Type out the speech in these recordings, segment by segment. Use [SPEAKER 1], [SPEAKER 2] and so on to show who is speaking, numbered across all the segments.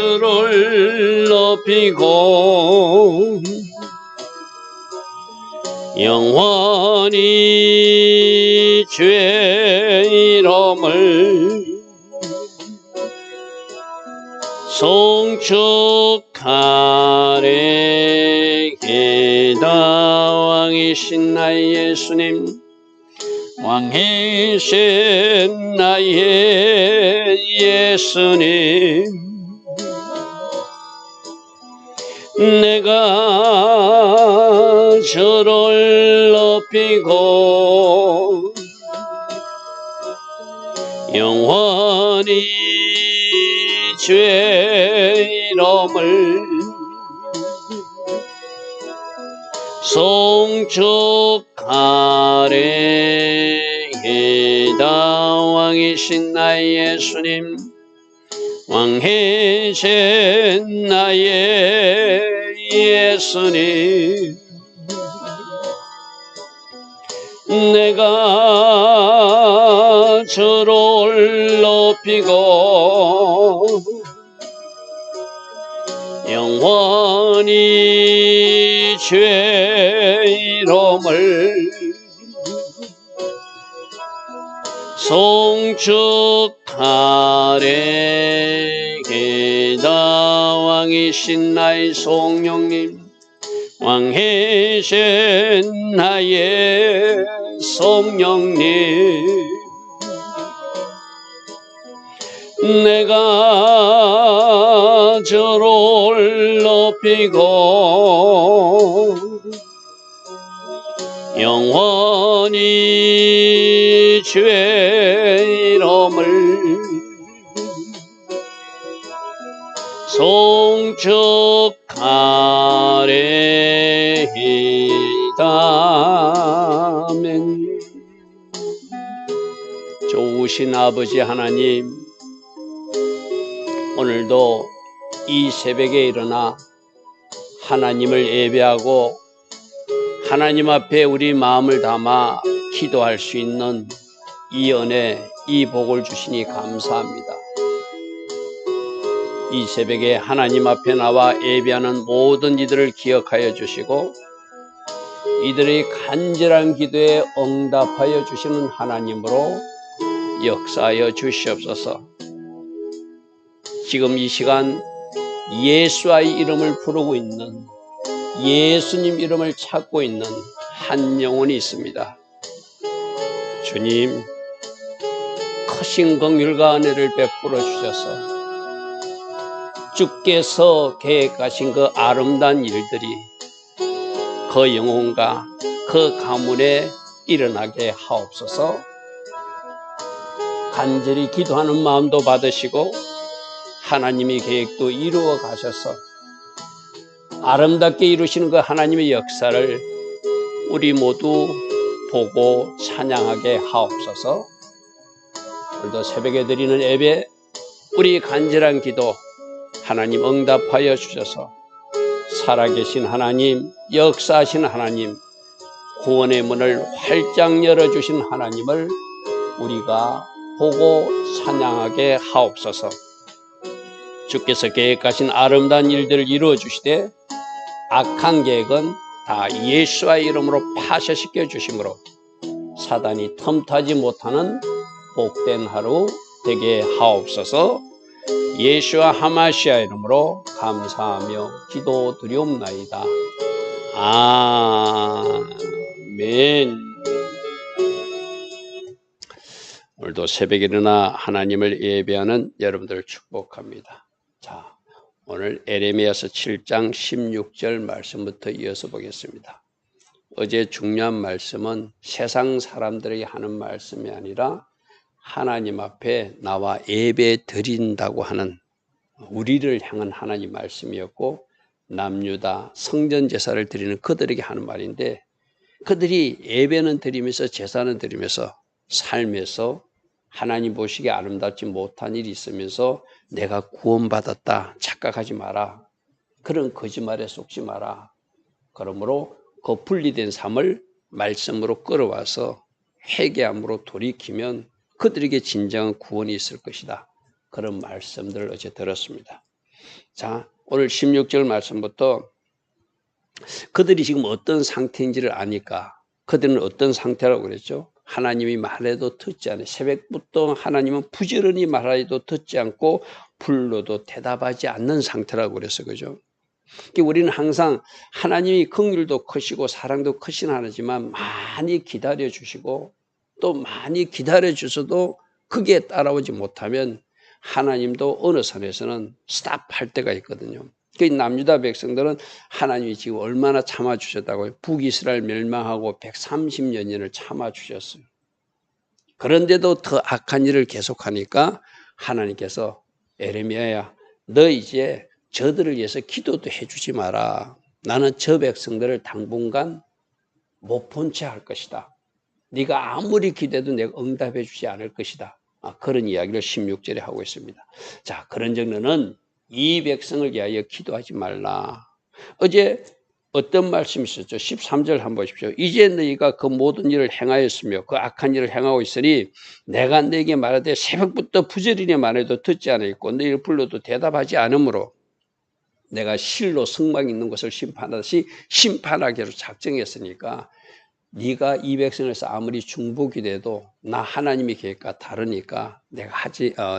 [SPEAKER 1] 주를 높이고 영원히 주의 이름을 송축하리. 기다 왕이신 나의 예수님, 왕이신 나의 예수님, 내가 주를 높이고 영원히 주의 이름을 송축하리. 기다 왕이신 나의 예수님, 왕이신 나의 예수님, 내가 주를 높이고 영원히 주의 이름을 송축하리. 기다 왕이신 나의 성령님, 왕이신 나의 성령님, 내가 주를 높이고 영원히 주의 이름을 송축하리이다. 아멘. 좋으신 아버지 하나님, 오늘도 이 새벽에 일어나 하나님을 예배하고 하나님 앞에 우리 마음을 담아 기도할 수 있는 이 은혜, 이 복을 주시니 감사합니다. 이 새벽에 하나님 앞에 나와 예배하는 모든 이들을 기억하여 주시고 이들의 간절한 기도에 응답하여 주시는 하나님으로 역사하여 주시옵소서. 지금 이 시간 예수의 이름을 부르고 있는, 예수님 이름을 찾고 있는 한 영혼이 있습니다. 주님, 크신 긍휼과 은혜를 베풀어 주셔서 주께서 계획하신 그 아름다운 일들이 그 영혼과 그 가문에 일어나게 하옵소서. 간절히 기도하는 마음도 받으시고 하나님의 계획도 이루어 가셔서 아름답게 이루시는 그 하나님의 역사를 우리 모두 보고 찬양하게 하옵소서. 오늘도 새벽에 드리는 예배, 우리 간절한 기도 하나님 응답하여 주셔서 살아계신 하나님, 역사하신 하나님, 구원의 문을 활짝 열어주신 하나님을 우리가 보고 찬양하게 하옵소서. 주께서 계획하신 아름다운 일들을 이루어 주시되 악한 계획은 다 예수의 이름으로 파쇄시켜 주심으로 사단이 틈타지 못하는 복된 하루 되게 하옵소서. 예수와 하마시아 이름으로 감사하며 기도드리옵나이다. 아멘. 오늘도 새벽에 일어나 하나님을 예배하는 여러분들을 축복합니다. 자, 오늘 에레미야서 7장 16절 말씀부터 이어서 보겠습니다. 어제 중요한 말씀은 세상 사람들에게 하는 말씀이 아니라 하나님 앞에 나와 예배 드린다고 하는 우리를 향한 하나님 말씀이었고, 남유다 성전 제사를 드리는 그들에게 하는 말인데, 그들이 예배는 드리면서 제사는 드리면서 삶에서 하나님 보시기에 아름답지 못한 일이 있으면서 내가 구원받았다 착각하지 마라. 그런 거짓말에 속지 마라. 그러므로 그 분리된 삶을 말씀으로 끌어와서 회개함으로 돌이키면 그들에게 진정한 구원이 있을 것이다. 그런 말씀들을 어제 들었습니다. 자, 오늘 16절 말씀부터 그들이 지금 어떤 상태인지를 아니까 그들은 어떤 상태라고 그랬죠? 하나님이 말해도 듣지 않아요. 새벽부터 하나님은 부지런히 말해도 듣지 않고 불러도 대답하지 않는 상태라고 그랬어요. 그죠? 우리는 항상 하나님이 긍휼도 크시고 사랑도 크신 하나지만 많이 기다려 주시고 또 많이 기다려 주셔도 그게 따라오지 못하면 하나님도 어느 선에서는 스탑할 때가 있거든요. 그 남유다 백성들은 하나님이 지금 얼마나 참아주셨다고요. 북이스라엘 멸망하고 130년을 참아주셨어요. 그런데도 더 악한 일을 계속하니까 하나님께서 에레미야야 너 이제 저들을 위해서 기도도 해주지 마라. 나는 저 백성들을 당분간 못 본 채 할 것이다. 네가 아무리 기대도 내가 응답해 주지 않을 것이다. 그런 이야기를 16절에 하고 있습니다. 자, 그런 정도는 이 백성을 위하여 기도하지 말라. 어제 어떤 말씀이 있었죠? 13절 한번 보십시오. 이제 너희가 그 모든 일을 행하였으며 그 악한 일을 행하고 있으니 내가 너에게 말하되 새벽부터 부지런히 말해도 듣지 않았고 너희를 불러도 대답하지 않으므로 내가 실로 성막 있는 것을 심판하듯이 심판하기로 작정했으니까 네가 이 백성에서 아무리 중복이 돼도 나 하나님의 계획과 다르니까 내가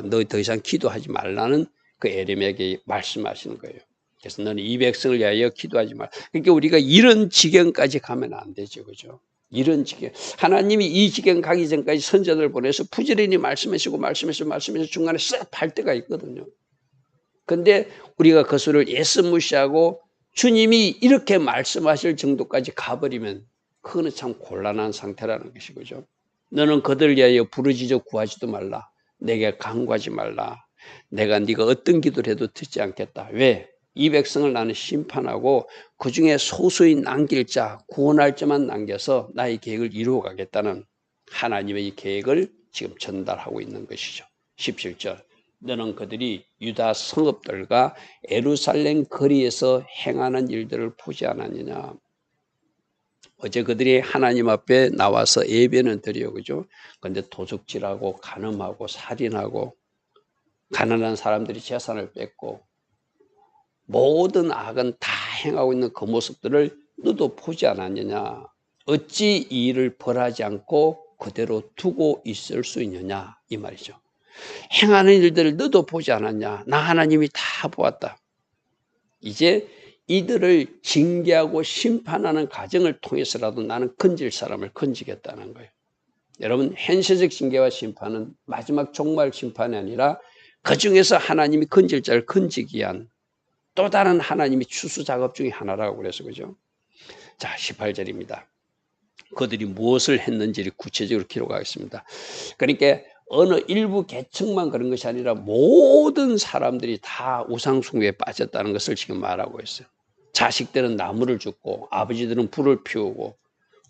[SPEAKER 1] 너 더 이상 기도하지 말라는 그 에레미야에게 말씀하시는 거예요. 그래서 너는 이 백성을 위하여 기도하지 말. 그러니까 우리가 이런 지경까지 가면 안 되죠, 그죠? 이런 지경. 하나님이 이 지경 가기 전까지 선자들 보내서 부지런히 말씀하시고 중간에 싹 팔 때가 있거든요. 근데 우리가 그 소리를 예수 무시하고 주님이 이렇게 말씀하실 정도까지 가버리면 그거는 참 곤란한 상태라는 것이죠. 너는 그들 위하여 부르짖어 구하지도 말라. 내게 간구하지 말라. 내가 네가 어떤 기도를 해도 듣지 않겠다. 왜? 이 백성을 나는 심판하고 그중에 소수의 남길 자, 구원할 자만 남겨서 나의 계획을 이루어 가겠다는 하나님의 이 계획을 지금 전달하고 있는 것이죠. 17절. 너는 그들이 유다 성읍들과 예루살렘 거리에서 행하는 일들을 보지 않았느냐. 어제 그들이 하나님 앞에 나와서 예배는 드려요, 그죠? 근데 도둑질하고 간음하고 살인하고 가난한 사람들이 재산을 뺏고 모든 악은 다 행하고 있는 그 모습들을 너도 보지 않았느냐? 어찌 이 일을 벌하지 않고 그대로 두고 있을 수 있느냐? 이 말이죠. 행하는 일들을 너도 보지 않았냐? 나 하나님이 다 보았다. 이제 이들을 징계하고 심판하는 과정을 통해서라도 나는 건질 사람을 건지겠다는 거예요. 여러분, 현세적 징계와 심판은 마지막 종말 심판이 아니라 그중에서 하나님이 건질 자를 건지기 위한 또 다른 하나님의 추수 작업 중에 하나라고 그래서 그죠? 자, 18절입니다. 그들이 무엇을 했는지를 구체적으로 기록하겠습니다. 그러니까 어느 일부 계층만 그런 것이 아니라 모든 사람들이 다 우상숭배에 빠졌다는 것을 지금 말하고 있어요. 자식들은 나무를 줍고 아버지들은 불을 피우고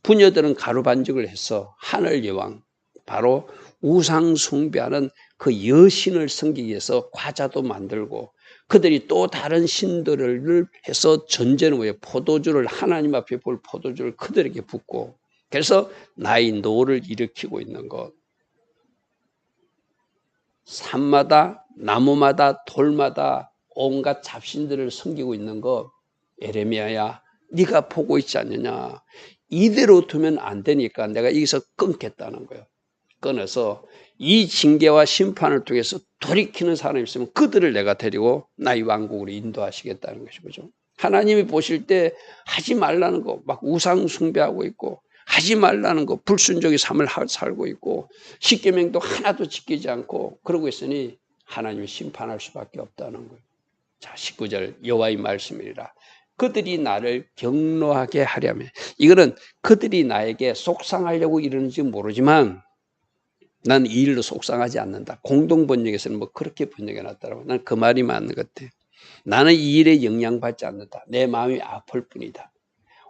[SPEAKER 1] 부녀들은 가루반죽을 해서 하늘 여왕 바로 우상숭배하는 그 여신을 섬기기 위해서 과자도 만들고 그들이 또 다른 신들을 해서 전제는 뭐예요? 포도주를 하나님 앞에 볼 포도주를 그들에게 붓고 그래서 나의 노를 일으키고 있는 것. 산마다 나무마다 돌마다 온갖 잡신들을 섬기고 있는 것. 에레미야야 네가 보고 있지 않느냐. 이대로 두면 안 되니까 내가 여기서 끊겠다는 거예요. 끊어서 이 징계와 심판을 통해서 돌이키는 사람이 있으면 그들을 내가 데리고 나의 왕국으로 인도하시겠다는 것이죠. 하나님이 보실 때 하지 말라는 거 막 우상 숭배하고 있고 하지 말라는 거 불순종의 삶을 살고 있고 십계명도 하나도 지키지 않고 그러고 있으니 하나님이 심판할 수밖에 없다는 거예요. 자, 19절 여호와의 말씀이라. 그들이 나를 경노하게 하려면 이거는 그들이 나에게 속상하려고 이러는지 모르지만 난 이 일로 속상하지 않는다. 공동번역에서는 뭐 그렇게 번역해 놨더라고. 난 그 말이 맞는 것 같아. 나는 이 일에 영향받지 않는다. 내 마음이 아플 뿐이다.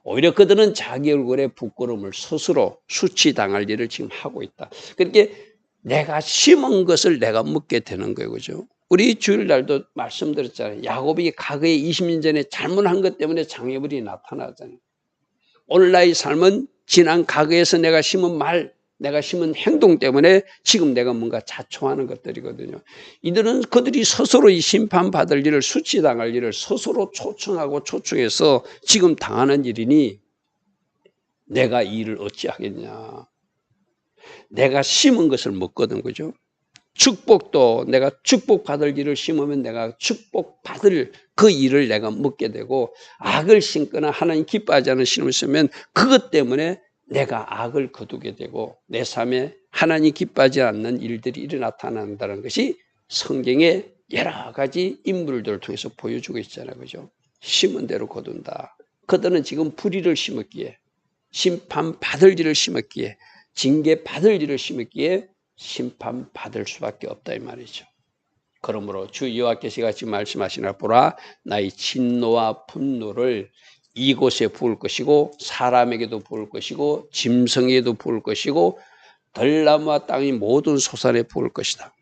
[SPEAKER 1] 오히려 그들은 자기 얼굴에 부끄러움을 스스로 수치당할 일을 지금 하고 있다. 그렇게 내가 심은 것을 내가 먹게 되는 거예요. 그죠? 우리 주일날도 말씀드렸잖아요. 야곱이 과거에 20년 전에 잘못한 것 때문에 장애물이 나타나잖아요. 오늘 나의 삶은 지난 과거에서 내가 심은 말, 내가 심은 행동 때문에 지금 내가 뭔가 자초하는 것들이거든요. 이들은 그들이 스스로 이 심판받을 일을, 수치당할 일을 스스로 초청하고 초청해서 지금 당하는 일이니 내가 이 일을 어찌하겠냐. 내가 심은 것을 먹거든, 그죠? 축복도 내가 축복받을 일을 심으면 내가 축복받을 그 일을 내가 먹게 되고, 악을 심거나 하나님 기뻐하지 않은 심을 쓰면 그것 때문에 내가 악을 거두게 되고 내 삶에 하나님 기뻐하지 않는 일들이 나타난다는 것이 성경의 여러 가지 인물들을 통해서 보여주고 있잖아요. 그죠? 심은 대로 거둔다. 그들은 지금 불의를 심었기에, 심판받을 일을 심었기에, 징계받을 일을 심었기에 심판받을 수밖에 없다 이 말이죠. 그러므로 주 여호와께서 같이 말씀하시나 보라, 나의 진노와 분노를 이곳에 부을 것이고 사람에게도 부을 것이고 짐승에게도 부을 것이고 들나무와 땅의 모든 소산에 부을 것이다.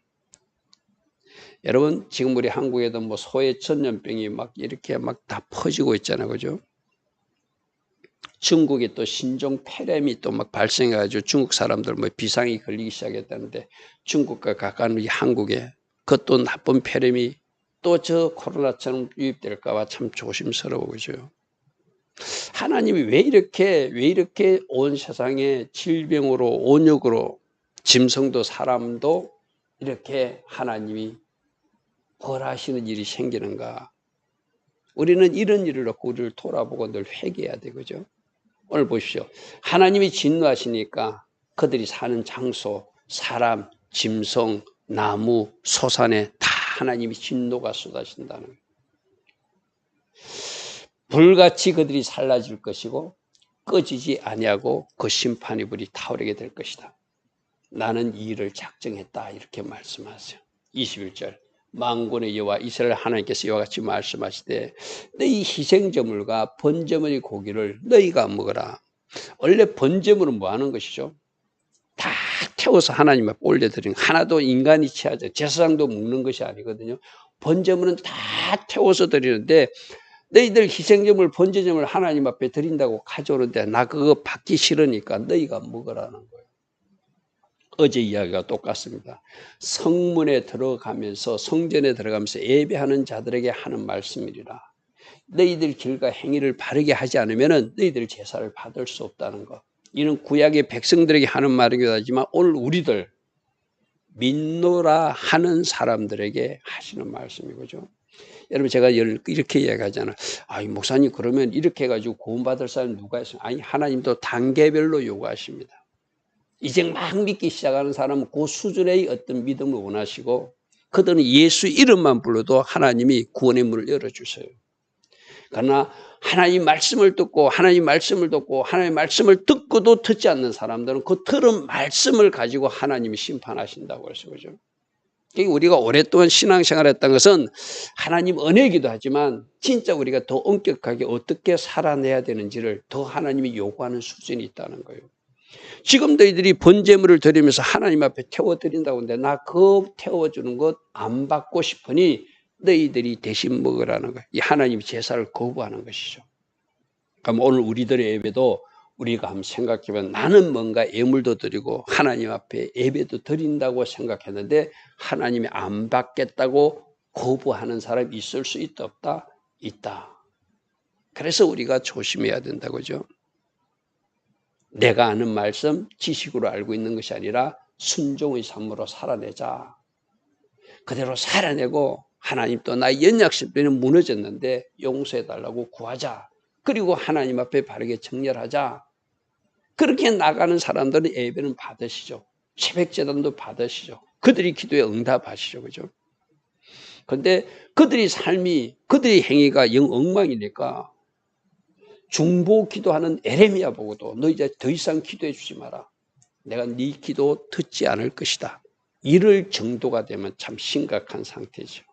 [SPEAKER 1] 여러분, 지금 우리 한국에도 뭐 소외 전염병이 막 이렇게 막 다 퍼지고 있잖아요. 그죠? 중국에 또 신종 폐렴이 또 막 발생해가지고 중국 사람들 뭐 비상이 걸리기 시작했다는데, 중국과 가까운 이 한국에 그것도 나쁜 폐렴이 또 저 코로나처럼 유입될까봐 참 조심스러워. 그죠? 하나님이 왜 이렇게 온 세상에 질병으로, 온역으로, 짐승도 사람도 이렇게 하나님이 벌하시는 일이 생기는가? 우리는 이런 일을 놓고 우리를 돌아보고 늘 회개해야 되죠. 오늘 보십시오. 하나님이 진노하시니까 그들이 사는 장소, 사람, 짐승, 나무, 소산에 다 하나님이 진노가 쏟아진다는 거예요. 불같이 그들이 살라질 것이고 꺼지지 아니하고 그 심판의 불이 타오르게 될 것이다. 나는 이 일을 작정했다 이렇게 말씀하세요. 21절 만군의 여호와 이스라엘 하나님께서 이와 같이 말씀하시되 너희 희생제물과 번제물의 고기를 너희가 먹어라. 원래 번제물은 뭐 하는 것이죠? 다 태워서 하나님 앞에 올려드리는, 하나도 인간이 취하죠. 제사장도 먹는 것이 아니거든요. 번제물은 다 태워서 드리는데 너희들 희생제물, 번제제물 하나님 앞에 드린다고 가져오는데 나 그거 받기 싫으니까 너희가 먹으라는 거예요. 어제 이야기가 똑같습니다. 성문에 들어가면서, 성전에 들어가면서 예배하는 자들에게 하는 말씀이라. 너희들 길과 행위를 바르게 하지 않으면 너희들 제사를 받을 수 없다는 것. 이는 구약의 백성들에게 하는 말이기도 하지만 오늘 우리들 믿노라 하는 사람들에게 하시는 말씀이거죠. 여러분, 제가 이렇게 이야기하잖아요. 목사님, 그러면 이렇게 해가지고 구원받을 사람이 누가 있어요? 아니, 하나님도 단계별로 요구하십니다. 이제 막 믿기 시작하는 사람은 그 수준의 어떤 믿음을 원하시고, 그들은 예수 이름만 불러도 하나님이 구원의 문을 열어주세요. 그러나 하나님 말씀을 듣고 하나님 말씀을 듣고 하나님 말씀을 듣고도 듣지 않는 사람들은 그 들은 말씀을 가지고 하나님이 심판하신다고 해서 그죠. 우리가 오랫동안 신앙생활을 했던 것은 하나님 은혜이기도 하지만 진짜 우리가 더 엄격하게 어떻게 살아내야 되는지를 더 하나님이 요구하는 수준이 있다는 거예요. 지금 너희들이 번제물을 드리면서 하나님 앞에 태워드린다고 하는데 나 그 태워주는 것 안 받고 싶으니 너희들이 대신 먹으라는 거예요. 이 하나님이 제사를 거부하는 것이죠. 그럼 오늘 우리들의 예배도 우리가 한번 생각해보면 나는 뭔가 예물도 드리고 하나님 앞에 예배도 드린다고 생각했는데 하나님이 안 받겠다고 거부하는 사람이 있을 수 있다 없다? 있다. 그래서 우리가 조심해야 된다고죠. 내가 아는 말씀 지식으로 알고 있는 것이 아니라 순종의 삶으로 살아내자. 그대로 살아내고 하나님 또 나의 연약심에는 무너졌는데 용서해달라고 구하자. 그리고 하나님 앞에 바르게 정렬하자. 그렇게 나가는 사람들은 예배는 받으시죠. 새벽제단도 받으시죠. 그들이 기도에 응답하시죠. 그죠? 그런데 그들의 삶이, 그들의 행위가 영 엉망이니까 중보 기도하는 에레미야 보고도 너 이제 더 이상 기도해 주지 마라. 내가 네 기도 듣지 않을 것이다. 이럴 정도가 되면 참 심각한 상태죠.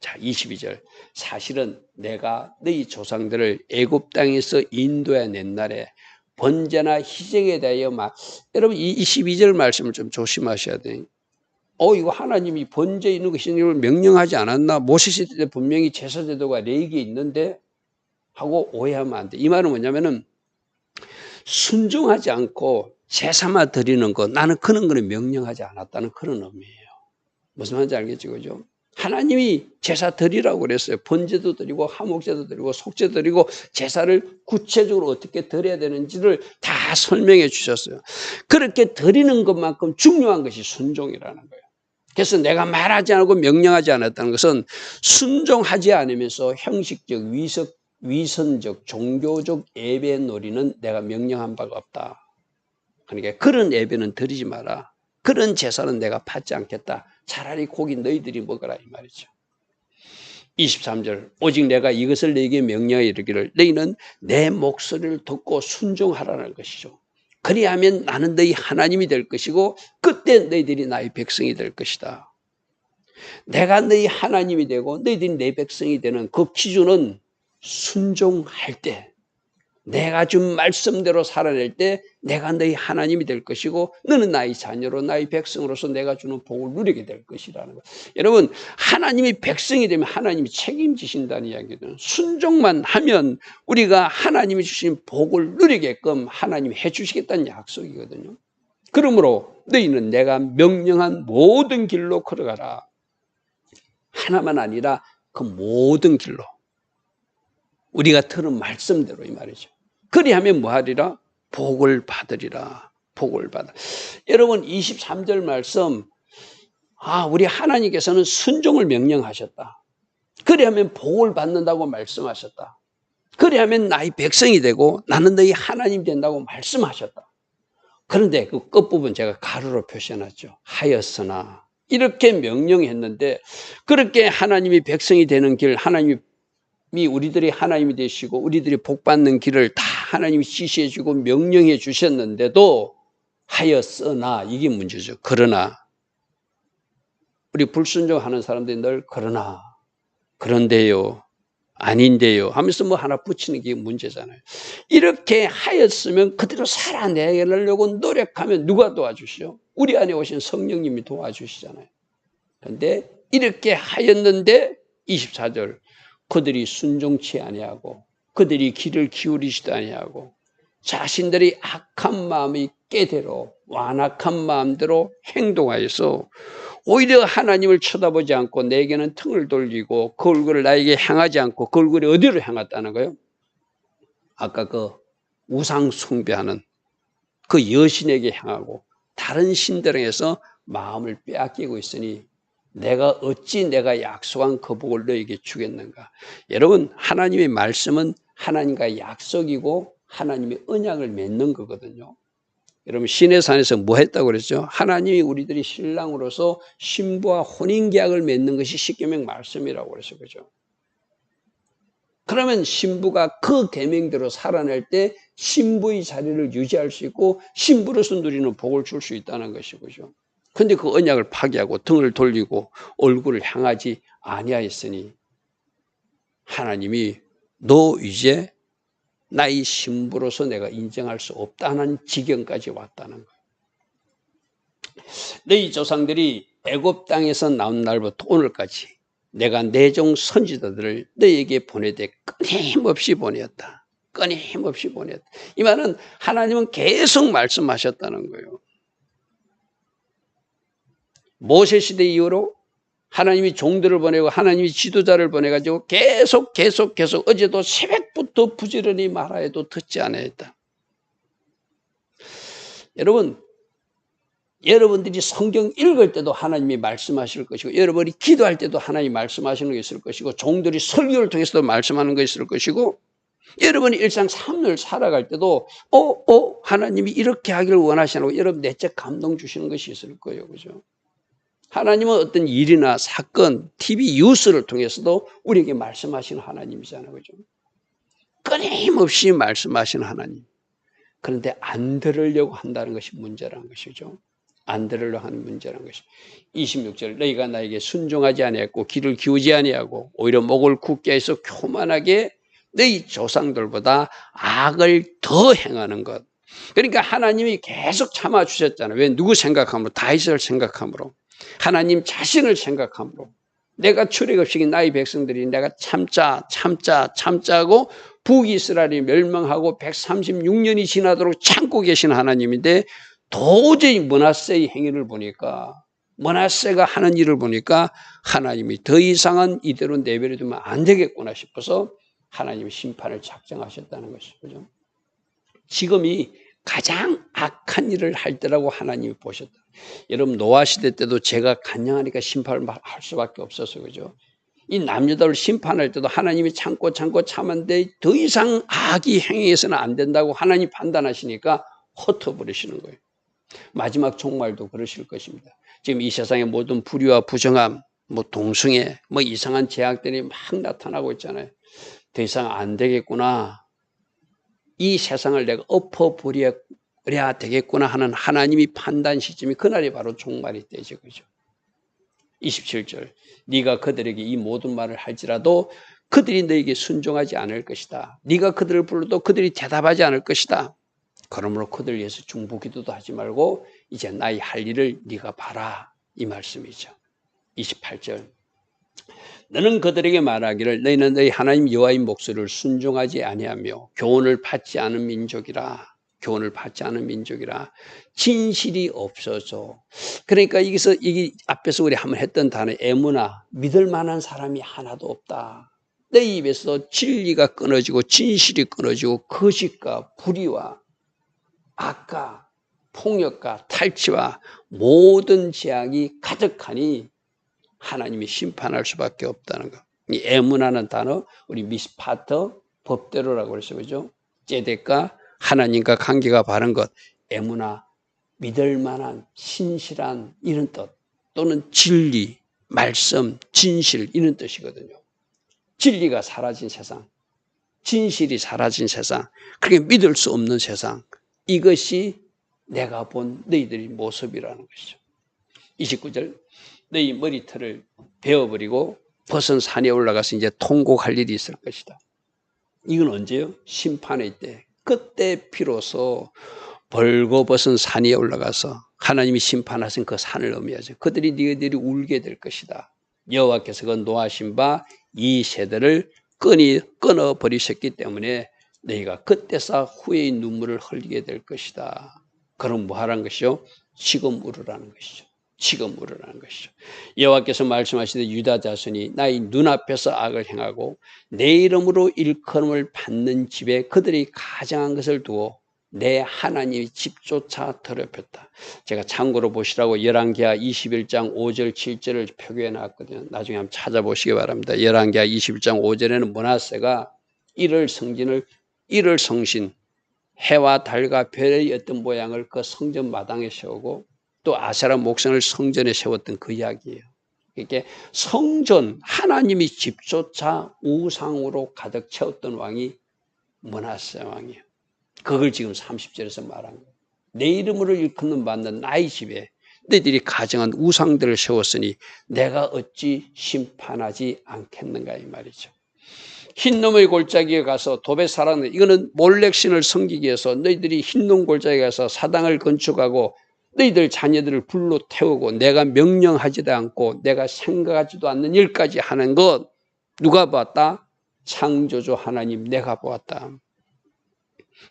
[SPEAKER 1] 자, 22절. 사실은 내가 너희 조상들을 애굽 땅에서 인도해낸 날에 번제나 희생에 대하여 여러분 이 22절 말씀을 좀 조심하셔야 돼요. 이거 하나님이 번제 있는 거 희생을 명령하지 않았나? 모세 때 분명히 제사제도가 레위기에 있는데 하고 오해하면 안 돼. 이 말은 뭐냐면은 순종하지 않고 제사만 드리는 거, 나는 그런 거는 명령하지 않았다는 그런 의미예요. 무슨 말인지 알겠죠? 그죠? 하나님이 제사 드리라고 그랬어요. 번제도 드리고 화목제도 드리고 속죄도 드리고 제사를 구체적으로 어떻게 드려야 되는지를 다 설명해 주셨어요. 그렇게 드리는 것만큼 중요한 것이 순종이라는 거예요. 그래서 내가 말하지 않고 명령하지 않았다는 것은 순종하지 않으면서 형식적, 위선적, 종교적 예배 놀이는 내가 명령한 바가 없다. 그러니까 그런 예배는 드리지 마라. 그런 제사는 내가 받지 않겠다. 차라리 고기 너희들이 먹어라 이 말이죠. 23절 오직 내가 이것을 너희에게 명령하여 이르기를 너희는 내 목소리를 듣고 순종하라는 것이죠. 그리하면 나는 너희 하나님이 될 것이고 그때 너희들이 나의 백성이 될 것이다. 내가 너희 하나님이 되고 너희들이 내 백성이 되는 그 기준은 순종할 때, 내가 준 말씀대로 살아낼 때 내가 너희 하나님이 될 것이고 너는 나의 자녀로 나의 백성으로서 내가 주는 복을 누리게 될 것이라는 거예요. 여러분, 하나님이 백성이 되면 하나님이 책임지신다는 이야기는 순종만 하면 우리가 하나님이 주신 복을 누리게끔 하나님이 해주시겠다는 약속이거든요. 그러므로 너희는 내가 명령한 모든 길로 걸어가라. 하나만 아니라 그 모든 길로 우리가 들은 말씀대로 이 말이죠. 그리하면 뭐하리라? 복을 받으리라. 복을 받아. 여러분 23절 말씀, 우리 하나님께서는 순종을 명령하셨다. 그리하면 복을 받는다고 말씀하셨다. 그리하면 나의 백성이 되고 나는 너희 하나님 된다고 말씀하셨다. 그런데 그 끝부분 제가 가로로 표시해놨죠. 하였으나 이렇게 명령했는데 그렇게 하나님이 백성이 되는 길, 하나님이 우리들이 하나님이 되시고 우리들이 복받는 길을 다 하나님이 지시해 주고 명령해 주셨는데도 하였으나 이게 문제죠. 그러나 우리 불순종하는 사람들이 늘 그러나 그런데요 아닌데요 하면서 뭐 하나 붙이는 게 문제잖아요. 이렇게 하였으면 그대로 살아내려고 노력하면 누가 도와주시죠? 우리 안에 오신 성령님이 도와주시잖아요. 그런데 이렇게 하였는데 24절 그들이 순종치 아니하고 그들이 귀를 기울이지도 아니하고 자신들이 악한 마음이 깨대로 완악한 마음대로 행동하여서 오히려 하나님을 쳐다보지 않고 내게는 등을 돌리고 그 얼굴을 나에게 향하지 않고 그 얼굴이 어디로 향했다는 거예요? 아까 그 우상 숭배하는 그 여신에게 향하고 다른 신들을 해서 마음을 빼앗기고 있으니 내가 어찌 내가 약속한 그 복을 너에게 주겠는가. 여러분, 하나님의 말씀은 하나님과의 약속이고 하나님의 언약을 맺는 거거든요. 여러분, 시내산에서 뭐 했다고 그랬죠? 하나님이 우리들이 신랑으로서 신부와 혼인계약을 맺는 것이 십계명 말씀이라고 그랬어요. 그죠? 그러면 신부가 그 계명대로 살아낼 때 신부의 자리를 유지할 수 있고 신부로서 누리는 복을 줄 수 있다는 것이죠. 근데 그 언약을 파기하고 등을 돌리고 얼굴을 향하지 아니하였으니 하나님이 너 이제 나의 신부로서 내가 인정할 수 없다는 지경까지 왔다는 거예요. 너희 조상들이 애굽 땅에서 나온 날부터 오늘까지 내가 내 종 선지자들을 너희에게 보내되 끊임없이 보내었다. 끊임없이 보내었다. 이 말은 하나님은 계속 말씀하셨다는 거예요. 모세 시대 이후로 하나님이 종들을 보내고 하나님이 지도자를 보내가지고 계속 어제도 새벽부터 부지런히 말하여도 듣지 않았다. 여러분들이 성경 읽을 때도 하나님이 말씀하실 것이고 여러분이 기도할 때도 하나님이 말씀하시는 게 있을 것이고 종들이 설교를 통해서도 말씀하는 게 있을 것이고 여러분이 일상 삶을 살아갈 때도 하나님이 이렇게 하기를 원하시는 여러분 내적 감동 주시는 것이 있을 거예요. 그죠? 하나님은 어떤 일이나 사건, TV 뉴스를 통해서도 우리에게 말씀하시는 하나님이잖아요. 그죠? 끊임없이 말씀하시는 하나님. 그런데 안 들으려고 한다는 것이 문제라는 것이죠. 안 들으려고 하는 문제라는 것이. 26절 너희가 나에게 순종하지 아니하고 귀를 기우지 아니하고 오히려 목을 굳게 해서 교만하게 너희 조상들보다 악을 더 행하는 것. 그러니까 하나님이 계속 참아주셨잖아요. 왜? 누구 생각함으로? 다윗을 생각함으로. 하나님 자신을 생각함으로 내가 출애굽시킨 나의 백성들이 내가 참자 하고 북이스라엘이 멸망하고 136년이 지나도록 참고 계신 하나님인데 도저히 므낫세의 행위를 보니까 므낫세가 하는 일을 보니까 하나님이 더 이상은 이대로 내버려두면 안 되겠구나 싶어서 하나님이 심판을 작정하셨다는 것이죠. 지금이 가장 악한 일을 할 때라고 하나님이 보셨다. 여러분 노아 시대 때도 제가 간영하니까 심판을 할 수밖에 없어서 그죠. 이 남녀다를 심판할 때도 하나님이 참고 참았는데 더 이상 악이 행위해서는 안 된다고 하나님 판단하시니까 흩어버리시는 거예요. 마지막 종말도 그러실 것입니다. 지금 이 세상의 모든 불의와 부정함, 동성애, 이상한 제약들이 막 나타나고 있잖아요. 더 이상 안 되겠구나. 이 세상을 내가 엎어버려야 되겠구나 하는 하나님이 판단 시점이 그날이 바로 종말이 되죠. 그죠? 27절. 네가 그들에게 이 모든 말을 할지라도 그들이 너에게 순종하지 않을 것이다. 네가 그들을 불러도 그들이 대답하지 않을 것이다. 그러므로 그들 위해서 중보기도도 하지 말고 이제 나의 할 일을 네가 봐라. 이 말씀이죠. 28절. 너는 그들에게 말하기를 너희는 너희 하나님 여호와의 목소리를 순종하지 아니하며 교훈을 받지 않은 민족이라. 교훈을 받지 않은 민족이라. 진실이 없어져. 그러니까 여기서 이게 앞에서 우리 한번 했던 단어 에무나, 믿을 만한 사람이 하나도 없다. 내 입에서 진리가 끊어지고 진실이 끊어지고 거짓과 불의와 악과 폭력과 탈취와 모든 재앙이 가득하니 하나님이 심판할 수밖에 없다는 것. 이 에무나는 단어 우리 미스파터 법대로라고 그랬어요. 그죠? 제덱과 하나님과 관계가 바른 것. 에무나 믿을 만한 신실한 이런 뜻 또는 진리, 말씀, 진실 이런 뜻이거든요. 진리가 사라진 세상, 진실이 사라진 세상, 그렇게 믿을 수 없는 세상, 이것이 내가 본 너희들의 모습이라는 것이죠. 29절. 너희 머리털을 베어버리고 벗은 산에 올라가서 이제 통곡할 일이 있을 것이다. 이건 언제요? 심판의 때. 그때 비로소 벌거벗은 산 위에 올라가서 하나님이 심판하신 그 산을 의미하죠. 그들이 너희들이 울게 될 것이다. 여호와께서 그 노하신 바 이 세대를 끊어버리셨기 때문에 너희가 그때서 후회의 눈물을 흘리게 될 것이다. 그럼 뭐 하라는 것이죠? 지금 울으라는 것이죠. 지금 울으라는 것이죠. 여호와께서 말씀하시되 유다 자손이 나의 눈앞에서 악을 행하고 내 이름으로 일컬음을 받는 집에 그들이 가장한 것을 두고 내 하나님의 집조차 더럽혔다. 제가 참고로 보시라고 열왕기하 21장 5절 7절을 표기해 놨거든요. 나중에 한번 찾아보시기 바랍니다. 열왕기하 21장 5절에는 므낫세가 일월 성신 해와 달과 별의 어떤 모양을 그 성전 마당에 세우고 또 아세라 목상을 성전에 세웠던 그 이야기예요. 이게 성전 하나님이 집조차 우상으로 가득 채웠던 왕이 므낫세 왕이에요. 그걸 지금 30절에서 말한 거예요. 내 이름으로 일컫는 받는 나의 집에 너희들이 가정한 우상들을 세웠으니 내가 어찌 심판하지 않겠는가 이 말이죠. 흰놈의 골짜기에 가서 도배 사랑을 이거는 몰렉신을 섬기기 위해서 너희들이 흰놈 골짜기에 가서 사당을 건축하고 너희들 자녀들을 불로 태우고 내가 명령하지도 않고 내가 생각하지도 않는 일까지 하는 것 누가 봤다? 창조주 하나님 내가 보았다.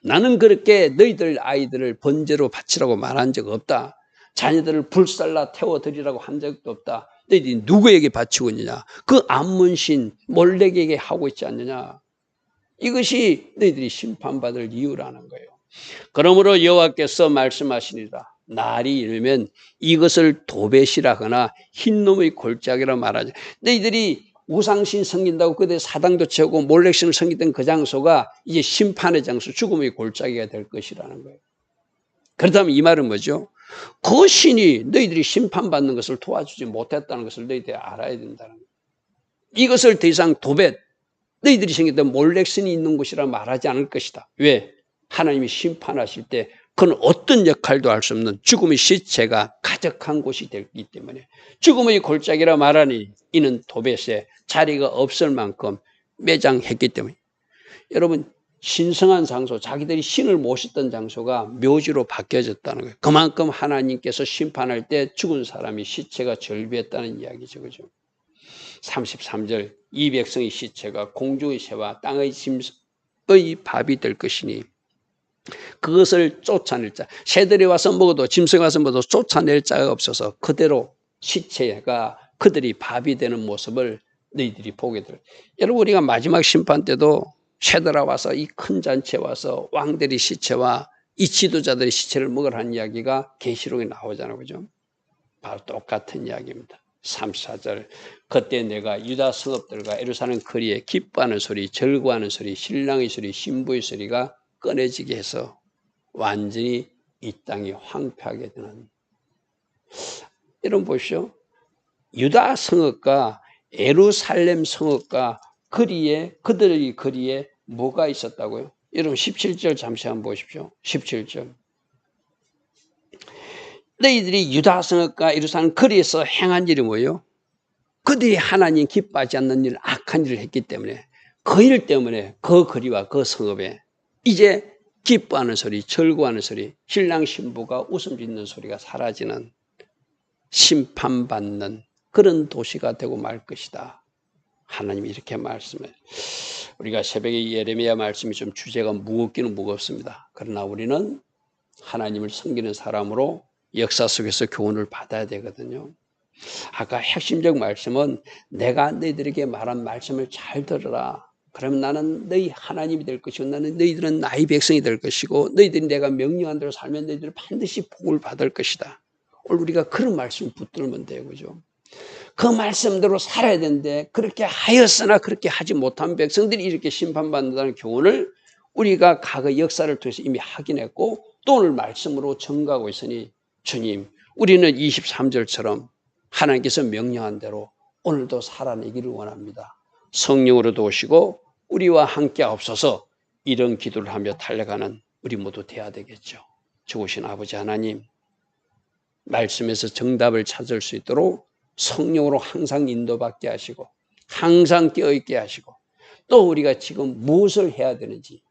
[SPEAKER 1] 나는 그렇게 너희들 아이들을 번제로 바치라고 말한 적 없다. 자녀들을 불살라 태워드리라고 한 적도 없다. 너희들이 누구에게 바치고 있느냐? 그 암문신 몰렉에게 하고 있지 않느냐? 이것이 너희들이 심판받을 이유라는 거예요. 그러므로 여호와께서 말씀하시니라. 날이 이르면 이것을 도벳이라거나 흰놈의 골짜기라 말하죠. 너희들이 우상신 섬긴다고 그들 사당도 채우고 몰렉신을 섬기던 그 장소가 이제 심판의 장소, 죽음의 골짜기가 될 것이라는 거예요. 그렇다면 이 말은 뭐죠? 그 신이 너희들이 심판받는 것을 도와주지 못했다는 것을 너희들이 알아야 된다는 거예요. 이것을 더 이상 도벳, 너희들이 섬기던 몰렉신이 있는 곳이라 말하지 않을 것이다. 왜? 하나님이 심판하실 때 그건 어떤 역할도 할 수 없는 죽음의 시체가 가득한 곳이 되기 때문에 죽음의 골짜기라 말하니 이는 도벳에 자리가 없을 만큼 매장했기 때문에 여러분 신성한 장소, 자기들이 신을 모셨던 장소가 묘지로 바뀌어졌다는 거예요. 그만큼 하나님께서 심판할 때 죽은 사람이 시체가 절비했다는 이야기죠. 그죠? 33절 이 백성의 시체가 공중의 새와 땅의 짐승 밥이 될 것이니 그것을 쫓아낼 자, 새들이 와서 먹어도 짐승이 와서 먹어도 쫓아낼 자가 없어서 그대로 시체가 그들이 밥이 되는 모습을 너희들이 보게 될. 여러분 우리가 마지막 심판 때도 새들아 와서 이 큰 잔치에 와서 왕들이 시체와 이 지도자들의 시체를 먹으라는 이야기가 계시록에 나오잖아요. 그죠? 바로 똑같은 이야기입니다. 34절 그때 내가 유다 성읍들과 예루살렘 거리에 기뻐하는 소리, 절구하는 소리, 신랑의 소리, 신부의 소리가 꺼내지게 해서 완전히 이 땅이 황폐하게 되는. 여러분 보십시오. 유다 성읍과 예루살렘 성읍과 거리에 그들의 거리에 뭐가 있었다고요? 여러분 17절 잠시 한번 보십시오. 17절 너희들이 유다 성읍과 예루살렘 거리에서 행한 일이 뭐예요? 그들이 하나님 기뻐하지 않는 일, 악한 일을 했기 때문에 그 일 때문에 그 거리와 그 성읍에 이제 기뻐하는 소리, 절구하는 소리, 신랑 신부가 웃음 짓는 소리가 사라지는 심판받는 그런 도시가 되고 말 것이다. 하나님이 이렇게 말씀해요. 우리가 새벽에 예레미야 말씀이 좀 주제가 무겁기는 무겁습니다. 그러나 우리는 하나님을 섬기는 사람으로 역사 속에서 교훈을 받아야 되거든요. 아까 핵심적 말씀은 내가 너희들에게 말한 말씀을 잘 들으라. 그러면 나는 너희 하나님이 될 것이고 나는 너희들은 나의 백성이 될 것이고 너희들이 내가 명령한 대로 살면 너희들은 반드시 복을 받을 것이다. 오늘 우리가 그런 말씀을 붙들면 돼요. 그죠? 그 말씀대로 살아야 되는데 그렇게 하였으나 그렇게 하지 못한 백성들이 이렇게 심판받는다는 교훈을 우리가 과거 역사를 통해서 이미 확인했고 또 오늘 말씀으로 증거하고 있으니 주님 우리는 23절처럼 하나님께서 명령한 대로 오늘도 살아내기를 원합니다. 성령으로 도우시고 우리와 함께 없어서 이런 기도를 하며 달려가는 우리 모두 돼야 되겠죠. 좋으신 아버지 하나님 말씀에서 정답을 찾을 수 있도록 성령으로 항상 인도받게 하시고 항상 깨어있게 하시고 또 우리가 지금 무엇을 해야 되는지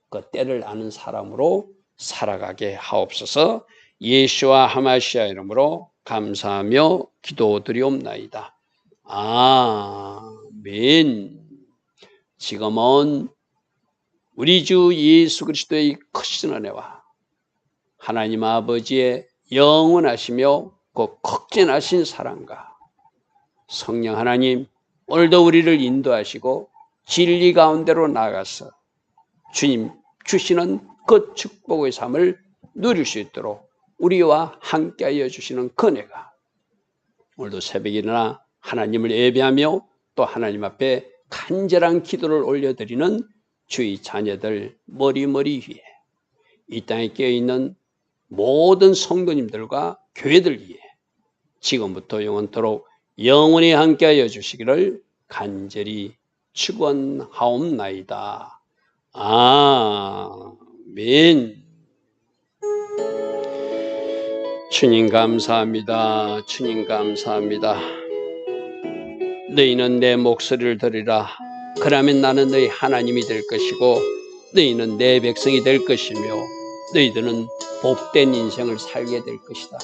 [SPEAKER 1] 그 때를 아는 사람으로 살아가게 하옵소서. 예수와 하마시아 이름으로 감사하며 기도드리옵나이다. 아멘. 지금은 우리 주 예수 그리스도의 크신 은혜와 하나님 아버지의 영원하시며 그 극진하신 사랑과 성령 하나님 오늘도 우리를 인도하시고 진리 가운데로 나가서 주님 주시는 그 축복의 삶을 누릴 수 있도록 우리와 함께하여 주시는 은혜가 오늘도 새벽에 일어나 하나님을 예배하며 또 하나님 앞에 간절한 기도를 올려드리는 주의 자녀들 머리머리 위에 이 땅에 깨어있는 모든 성도님들과 교회들 위에 지금부터 영원토록 영원히 함께하여 주시기를 간절히 축원하옵나이다. 아멘. 주님 감사합니다. 주님 감사합니다. 너희는 내 목소리를 들으라. 그러면 나는 너희 하나님이 될 것이고 너희는 내 백성이 될 것이며 너희들은 복된 인생을 살게 될 것이다.